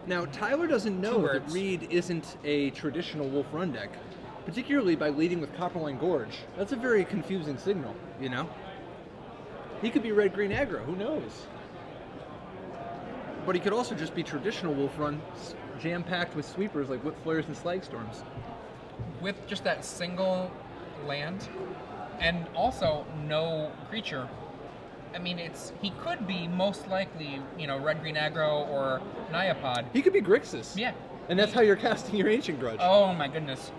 Now, Tyler doesn't know that Reid isn't a traditional Wolf Run deck, particularly by leading with Copperline Gorge. That's a very confusing signal, you know? He could be red-green aggro, who knows? But he could also just be traditional Wolf Run, jam-packed with sweepers like Whip Flares and Slag Storms. With just that single land, and also no creature. I mean, he could be most likely, you know, red-green aggro or Nyapod. He could be Grixis. Yeah. And that's how you're casting your Ancient Grudge. Oh my goodness.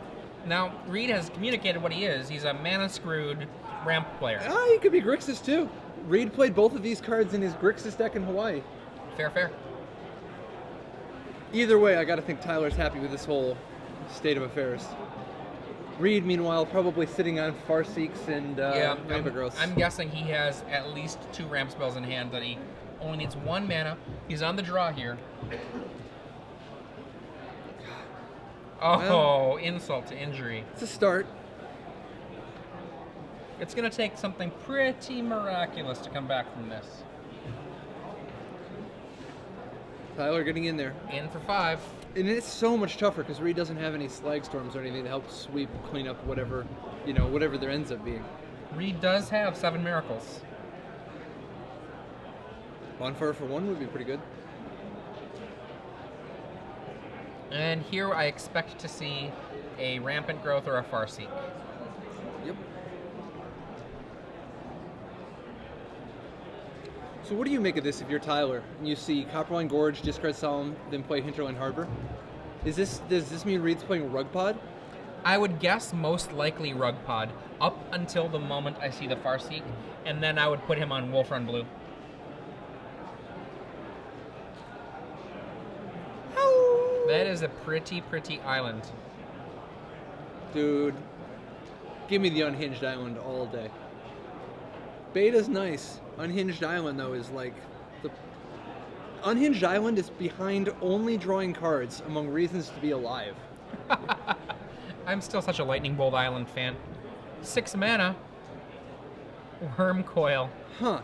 Now, Reid has communicated what he is. He's a mana-screwed ramp player. Ah, he could be Grixis too. Reid played both of these cards in his Grixis deck in Hawaii. Fair, fair. Either way, I gotta think Tyler's happy with this whole state of affairs. Reid, meanwhile, probably sitting on Farseeks and Rampant Growths. I'm guessing he has at least 2 ramp spells in hand, that he only needs 1 mana. He's on the draw here. Oh, well, insult to injury. It's a start. It's going to take something pretty miraculous to come back from this. Tyler getting in there. In for 5. And it's so much tougher because Reid doesn't have any Slag Storms or anything to help sweep, clean up whatever, you know, whatever there ends up being. Reid does have 7 Miracles. Bonfire for 1 would be pretty good. And here I expect to see a Rampant Growth or a Farseek. Yep. So what do you make of this if you're Tyler and you see Copperline Gorge, discard Solemn, then play Hinterland Harbor? Does this mean Reid's playing Rugpod? I would guess most likely Rugpod up until the moment I see the Farseek, and then I would put him on Wolf Run Blue. That is a pretty island. Dude, give me the Unhinged Island all day. Beta's nice. Unhinged Island, though, is like... the Unhinged Island is behind only drawing cards among reasons to be alive. I'm still such a Lightning Bolt Island fan. 6 mana. Worm Coil. Huh.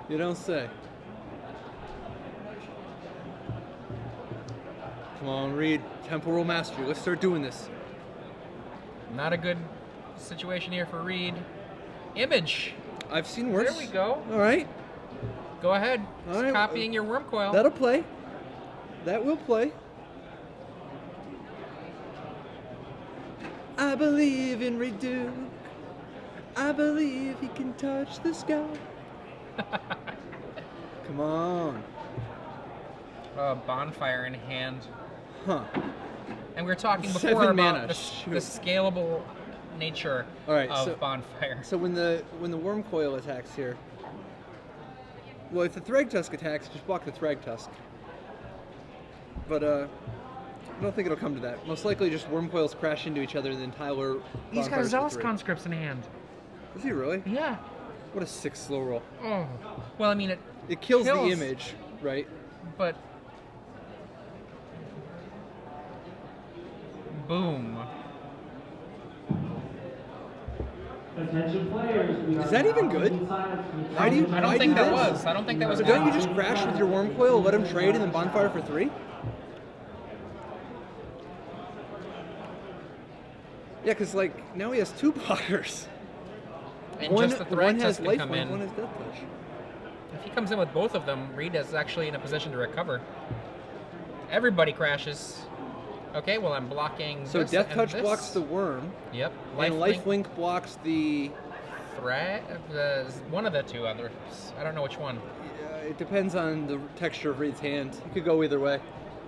You don't say. Come on, Reid. Temporal Mastery. Let's start doing this. Not a good situation here for Reid. Image. I've seen worse. There we go. All right. Go ahead. All right. Copying your Worm Coil. That'll play. That will play. I believe in Reid Duke. I believe he can touch the sky. Come on. Bonfire in hand. Huh. And we were talking before 7 about mana. the scalable nature of Bonfire. So when the Worm Coil attacks here, well, if the Thragtusk attacks, just block the Thragtusk. But I don't think it'll come to that. Most likely, just Worm Coils crash into each other, and then Tyler. He's got Zealous Conscripts in hand. Is he really? Yeah. What a 6 slow roll. Oh. Well, I mean, it kills the image, right? But boom. Is that even good? I don't think that was. I don't think that was. So don't you just crash with your Worm Coil, let him trade, and then Bonfire for 3? Yeah, because like now he has 2 blockers. And just the Thragtusk can come in. One has Death Touch. If he comes in with both of them, Reid is actually in a position to recover. Everybody crashes. Okay, well I'm blocking. So this Death and Touch this. blocks the Worm. Yep. And Lifelink blocks the. One of the 2 others. I don't know which one. It depends on the texture of Reid's hand. You could go either way.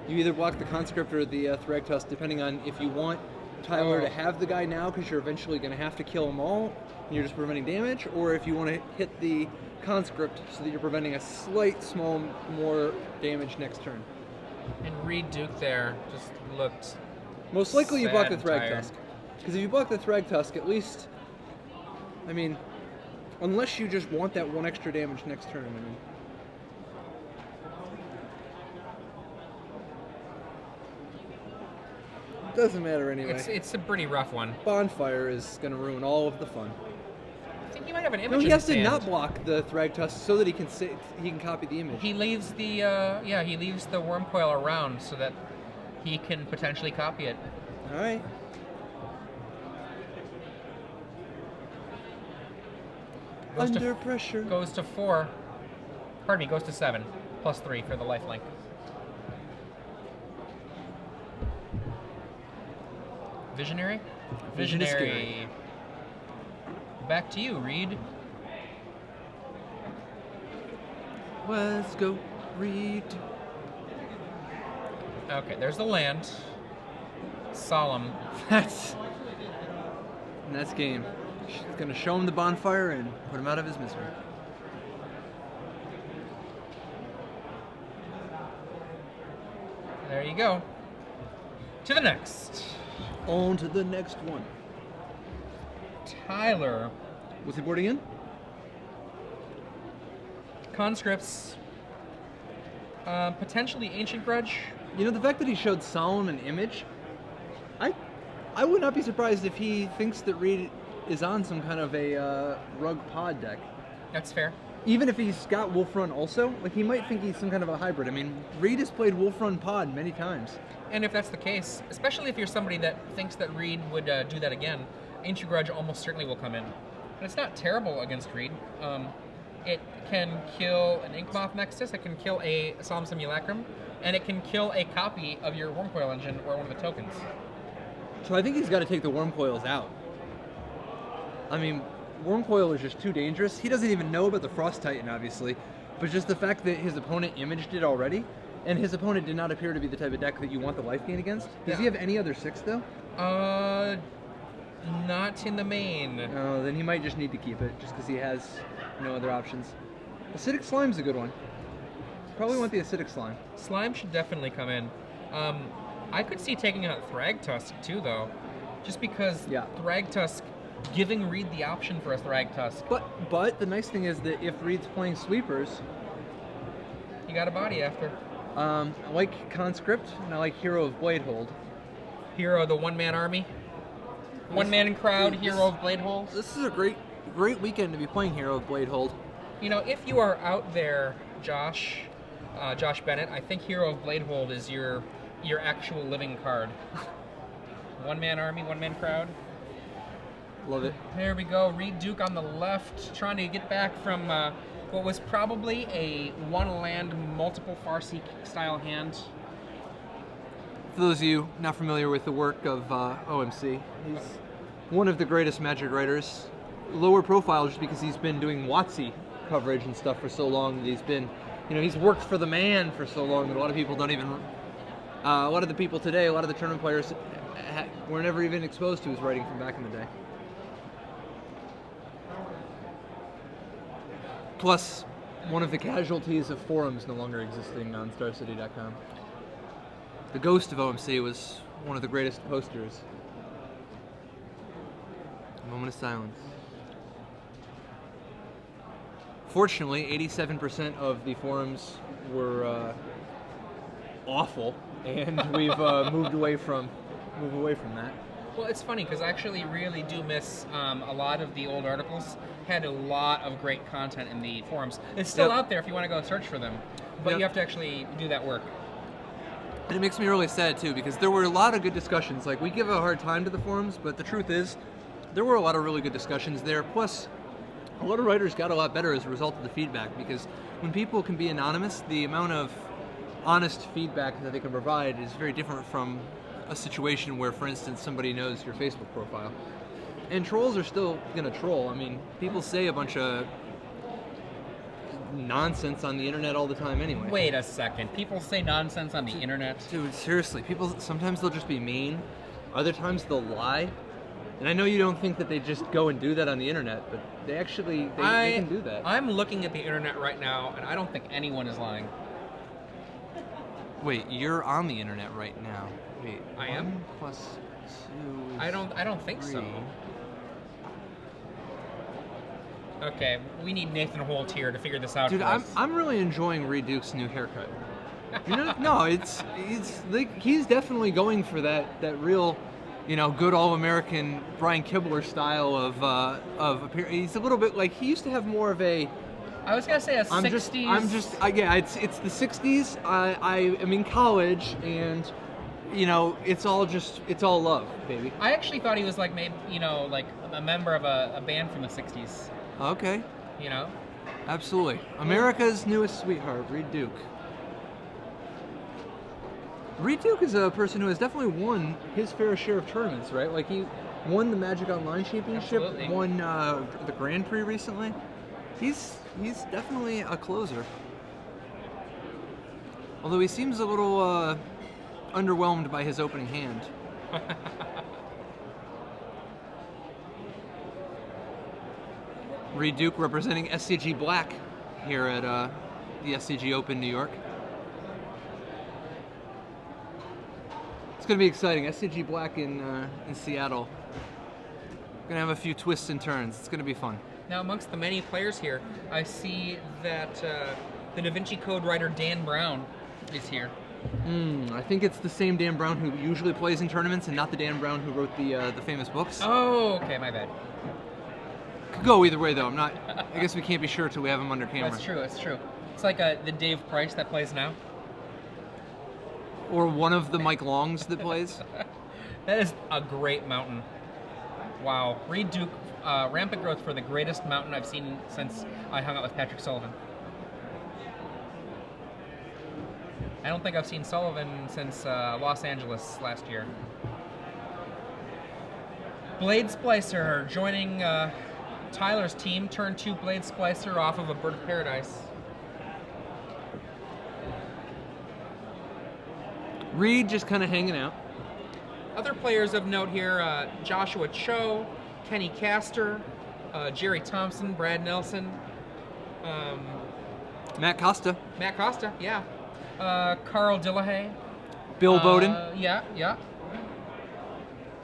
You either block the Conscript or the Thragtusk, depending on if you want Tyler to have the guy now because you're eventually going to have to kill them all and you're just preventing damage, or if you want to hit the Conscript so that you're preventing a small more damage next turn. And Reid Duke there just looked. Most likely you block the Thragtusk. Because if you block the Thragtusk, at least, I mean, unless you just want that 1 extra damage next turn, I mean. Doesn't matter anyway. It's a pretty rough one. Bonfire is going to ruin all of the fun. I think he might might have an image. No, he in has his to hand. not block the Thragtusk so that he can copy the image. He leaves the he leaves the worm coil around so that he can potentially copy it. All right. Under pressure. Goes to 4. Pardon me, goes to 7. Plus 3 for the lifelink. Visionary? Vision is Visionary. scary. Back to you, Reid. Let's go, Reid. Okay, there's the land. Solemn. That's game. She's gonna show him the bonfire and put him out of his misery. There you go. To the next. On to the next one. Tyler. What's he boarding in? Conscripts. Potentially Ancient Grudge. You know, the fact that he showed Solemn an image, I would not be surprised if he thinks that Reid is on some kind of a Rug Pod deck. That's fair. Even if he's got Wolf Run also, like he might think he's some kind of a hybrid. I mean, Reid has played Wolf Run Pod many times. And if that's the case, especially if you're somebody that thinks that Reid would do that again, Ancient Grudge almost certainly will come in. And it's not terrible against Reid. It can kill an Inkmoth Nexus, it can kill a Solemn Simulacrum, and it can kill a copy of your Wormcoil engine or one of the tokens. So I think he's got to take the Worm Coils out. I mean, Worm Coil is just too dangerous. He doesn't even know about the Frost Titan, obviously, but just the fact that his opponent imaged it already, and his opponent did not appear to be the type of deck that you want the life gain against. Does he have any other 6, though? Not in the main. No, then he might just need to keep it, just because he has no other options. Acidic Slime's a good one. Probably want the Acidic Slime. Slime should definitely come in. I could see taking out Thragtusk too, though, just because Thragtusk giving Reid the option for a Thragtusk. But the nice thing is that if Reid's playing sweepers, you got a body after. I like Conscript and I like Hero of Bladehold. Hero, the one-man army. One-man crowd, Hero of Bladehold. This is a great weekend to be playing Hero of Bladehold. You know, if you are out there, Josh Bennett, I think Hero of Bladehold is your actual living card. One-man army, one-man crowd. Love it. There we go. Reid Duke on the left, trying to get back from what was probably a one-land, multiple Farseek style hand. For those of you not familiar with the work of OMC, he's one of the greatest Magic writers. Lower profile just because he's been doing WotC coverage and stuff for so long that he's been, he's worked for the man for so long that a lot of people don't even, a lot of the people today, a lot of the tournament players were never even exposed to his writing from back in the day. Plus, one of the casualties of forums no longer existing on StarCity.com. The ghost of OMC was one of the greatest posters. A moment of silence. Fortunately, 87% of the forums were awful, and we've moved away from that. Well, it's funny because I actually really do miss a lot of the old articles. Had a lot of great content in the forums. It's still out there if you want to go search for them, but you have to actually do that work. And it makes me really sad too, because there were a lot of good discussions. Like, we give a hard time to the forums, but the truth is, there were a lot of really good discussions there. Plus, a lot of writers got a lot better as a result of the feedback, because when people can be anonymous, the amount of honest feedback that they can provide is very different from a situation where, for instance, somebody knows your Facebook profile. And trolls are still gonna troll. I mean, people say a bunch of nonsense on the internet all the time anyway. Wait a second. People say nonsense on the internet? Dude, seriously. People, sometimes they'll just be mean. Other times they'll lie. And I know you don't think that they just go and do that on the internet, but they actually, they can do that. I'm looking at the internet right now, and I don't think anyone is lying. Wait, you're on the internet right now. Wait, I am? 1 plus 2 is I don't think 3. so. Okay, we need Nathan Holt here to figure this out. Dude, for us. I'm really enjoying Reid Duke's new haircut. No, it's like he's definitely going for that real you know, good all-American Brian Kibler style of appearance. He's a little bit like he used to have more of a. I was gonna say a 60s. Yeah, it's the 60s. I am in college, and you know, it's all love, baby. I actually thought he was like maybe, you know, like a member of a band from the 60s. Okay. You know? Absolutely. America's newest sweetheart, Reid Duke. Reid Duke is a person who has definitely won his fair share of tournaments, right? Like he won the Magic Online Championship, Absolutely. won the Grand Prix recently. He's definitely a closer. Although he seems a little underwhelmed by his opening hand. Reid Duke representing SCG Black here at the SCG Open New York. It's going to be exciting. SCG Black in Seattle. Going to have a few twists and turns. It's going to be fun. Now, amongst the many players here, I see that the Da Vinci Code writer Dan Brown is here. I think it's the same Dan Brown who usually plays in tournaments and not the Dan Brown who wrote the famous books. Oh, okay, my bad. Could go either way, though. I guess we can't be sure till we have him under camera. That's true, that's true. It's like the Dave Price that plays now. Or one of the Mike Longs that plays. That is a great mountain. Wow. Reid Duke, rampant growth for the greatest mountain I've seen since I hung out with Patrick Sullivan. I don't think I've seen Sullivan since Los Angeles last year. Blade Splicer joining Tyler's team. Turn 2 Blade Splicer off of a Bird of Paradise. Reid just kind of hanging out. Other players of note here, Joshua Cho, Kenny Castor, Jerry Thompson, Brad Nelson. Matt Costa. Matt Costa, yeah. Carl Dillahay. Bill Bowden. Yeah.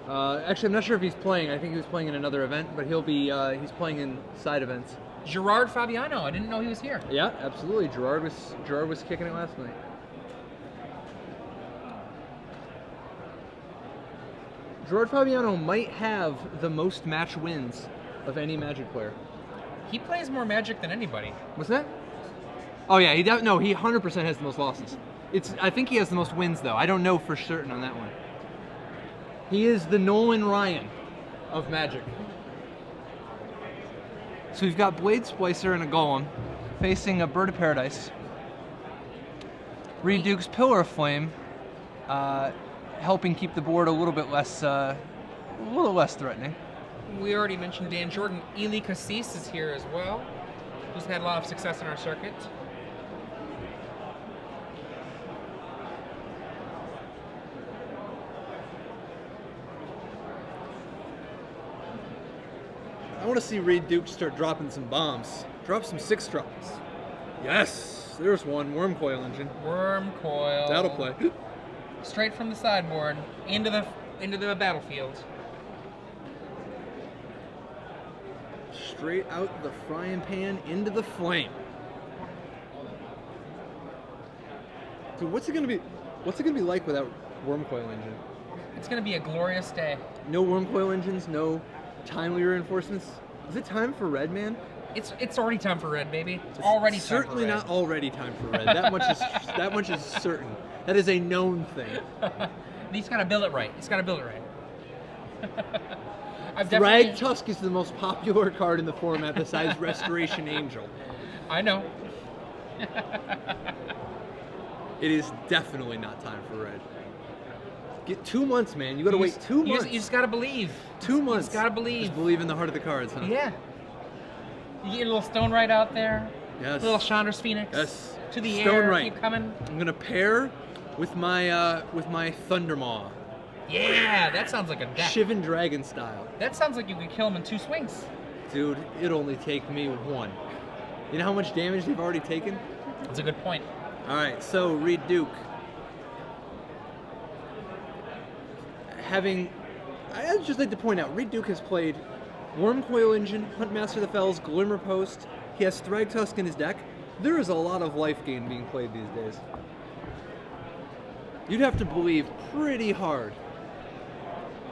Actually, I'm not sure if he's playing. I think he was playing in another event, but he'll be. He's playing in side events. Gerard Fabiano. I didn't know he was here. Yeah, absolutely. Gerard was kicking it last night. Gerard Fabiano might have the most match wins of any Magic player. He plays more Magic than anybody. What's that? Oh yeah, he 100% has the most losses. I think he has the most wins though. I don't know for certain on that one. He is the Nolan Ryan of Magic. So we've got Blade Splicer and a Golem facing a Bird of Paradise. Reid Duke's Pillar of Flame, helping keep the board a little less threatening. We already mentioned Dan Jordan. Ely Cassis is here as well, who's had a lot of success in our circuit. I want to see Reid Duke start dropping some bombs. Drop some 6-drops. Yes, there's one. Worm Coil Engine. Worm Coil. That'll play. Straight from the sideboard into the battlefield. Straight out the frying pan into the flame. Dude, what's it gonna be like without Worm Coil Engine? It's gonna be a glorious day. No Worm Coil Engines, no timely reinforcements. Is it time for red, man? It's already time for red, baby. It's already time certainly for red. Not already time for red. That much is certain. That is a known thing. He's got to build it right. Thrag Tusk is the most popular card in the format besides Restoration Angel. I know. It is definitely not time for red. Get 2 months, man. You got to wait 2 months. You just got to believe. 2 months. You just got to believe. Just believe in the heart of the cards, huh? Yeah. You get a little Stone Right out there. Yes. A little Chandra's Phoenix. Yes. To the Stone air. Right. Keep coming. I'm gonna pair with my Thundermaw. Yeah, that sounds like a deck. Shivan Dragon style. That sounds like you could kill him in 2 swings. Dude, it'd only take me 1. You know how much damage they've already taken? That's a good point. All right, so Reid Duke. I'd just like to point out, Reid Duke has played Worm Coil Engine, Huntmaster of the Fells, Glimmer Post. He has Thrag Tusk in his deck. There is a lot of life gain being played these days. You'd have to believe pretty hard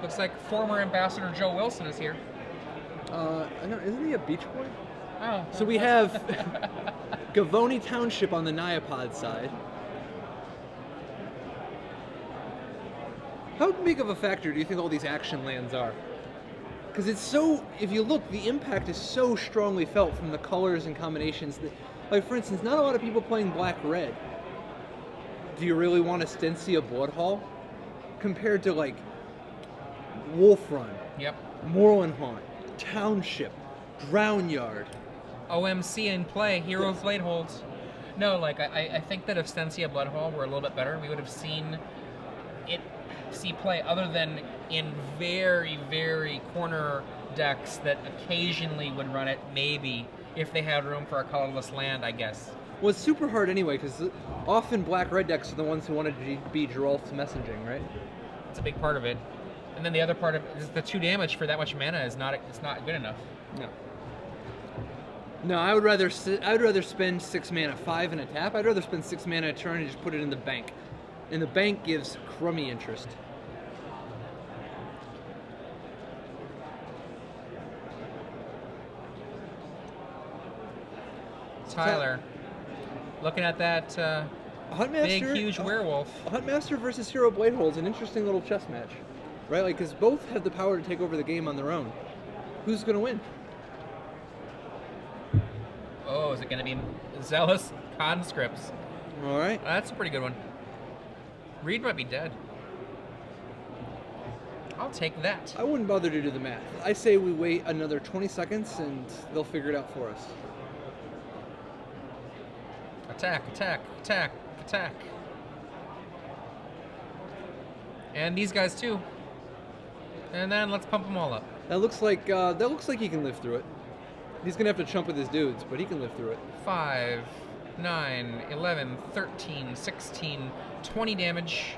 Looks like former Ambassador Joe Wilson is here. Isn't he a Beach Boy? Oh. So we have Gavoni Township on the Nyapod side. How big of a factor do you think all these action lands are? Because it's so, if you look, the impact is so strongly felt from the colors and combinations that, like for instance, not a lot of people playing black-red. Do you really want to Stensia Bloodhall? Compared to like Wolf Run, Yep. Moorland Haunt, Township, Drownyard. OMC in play, Heroes Blade holds. No, like I think that if Stensia Bloodhall were a little bit better, we would have seen it see play other than in very, very corner decks that occasionally would run it, maybe, if they had room for a colorless land, I guess. Well, it's super hard anyway, because often black-red decks are the ones who wanted to be Geralt's messaging, right? It's a big part of it. And then the other part of it is the 2 damage for that much mana is not good enough. No. No, I would rather spend 6 mana, 5 and a tap. I'd rather spend 6 mana a turn and just put it in the bank. And the bank gives crummy interest. Tyler, looking at that big, huge werewolf. Huntmaster versus Hero Bladehold is an interesting little chess match, right? Like, because both have the power to take over the game on their own. Who's going to win? Oh, is it going to be Zealous Conscripts? All right. That's a pretty good one. Reid might be dead. I'll take that. I wouldn't bother to do the math. I say we wait another 20 seconds and they'll figure it out for us. Attack, attack, attack, attack. And these guys too. And then let's pump them all up. That looks like he can live through it. He's gonna have to chump with his dudes, but he can live through it. 5, 9, 11, 13, 16, 20 damage.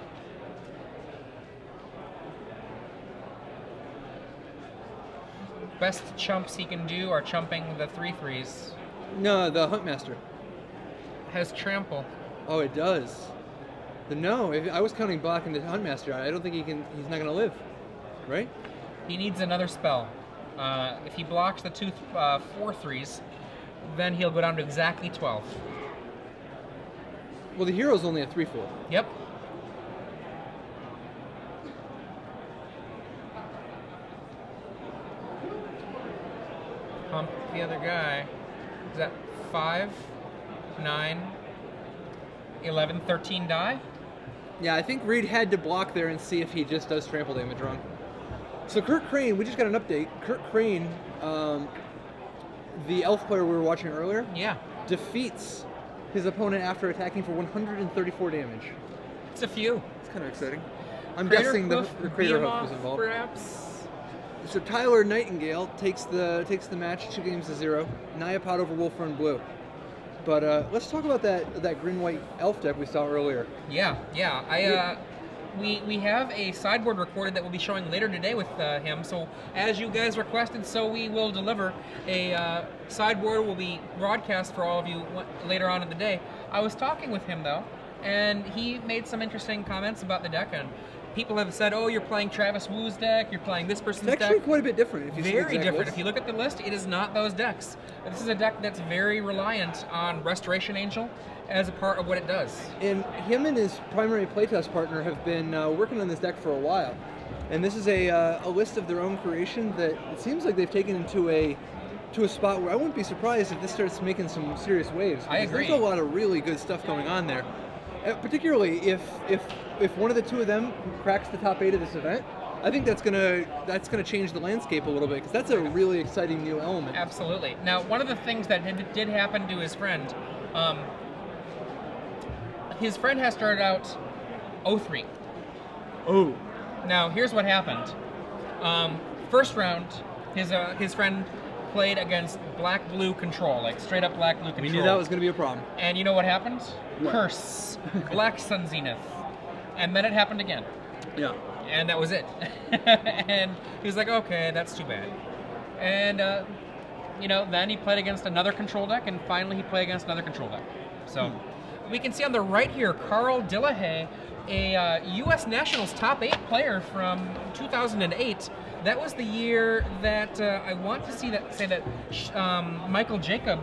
Best chumps he can do are chumping the 3/3s. No, the Huntmaster. Has trample. Oh, it does. No, if I was counting blocking the Huntmaster, I don't think he can. He's not gonna live, right? He needs another spell. If he blocks the 2 4/3s, then he'll go down to exactly 12. Well, the hero's only a 3/4. Yep. Pump the other guy. Is that 5, 9, 11, 13 die? Yeah, I think Reid had to block there and see if he just does trample damage wrong. So Kurt Crane, we just got an update. Kurt Crane, the elf player we were watching earlier, Yeah. defeats his opponent after attacking for 134 damage. It's a few. It's kind of exciting. I'm Crater guessing the Hoof, Crater beat 'em Hoof was off, involved. Perhaps. So Tyler Nightingale takes the match 2 games to 0. Nyapod over Wolf Run Blue. But let's talk about that green white elf deck we saw earlier. Yeah. We have a sideboard recorded that we'll be showing later today with him. So as you guys requested, so we will deliver. A sideboard will be broadcast for all of you later on in the day. I was talking with him though, and he made some interesting comments about the deck. And people have said, "Oh, you're playing Travis Wu's deck. You're playing this person's It's deck." actually quite a bit different. If you see the Very exact different. list. If you look at the list, it is not those decks. This is a deck that's very reliant on Restoration Angel as a part of what it does. And him and his primary playtest partner have been working on this deck for a while. And this is a list of their own creation that it seems like they've taken to a spot where I wouldn't be surprised if this starts making some serious waves. I Because agree. There's a lot of really good stuff going on there. Particularly if one of the 2 of them cracks the top 8 of this event, I think that's gonna change the landscape a little bit, because that's a really exciting new element. Absolutely. Now, one of the things that did happen to his friend has started out 0-3. Oh. Now, here's what happened. First round, his friend played against black-blue control, like straight-up black-blue control. We knew that was going to be a problem. And you know what happened? What? Curse. Black Sun Zenith. And then it happened again. Yeah. And that was it. And he was like, okay, that's too bad. And, then he played against another control deck, and finally he played against another control deck. So, we can see on the right here, Carl Dillahay, a U.S. Nationals top 8 player from 2008. That was the year that I want to say that Michael Jacob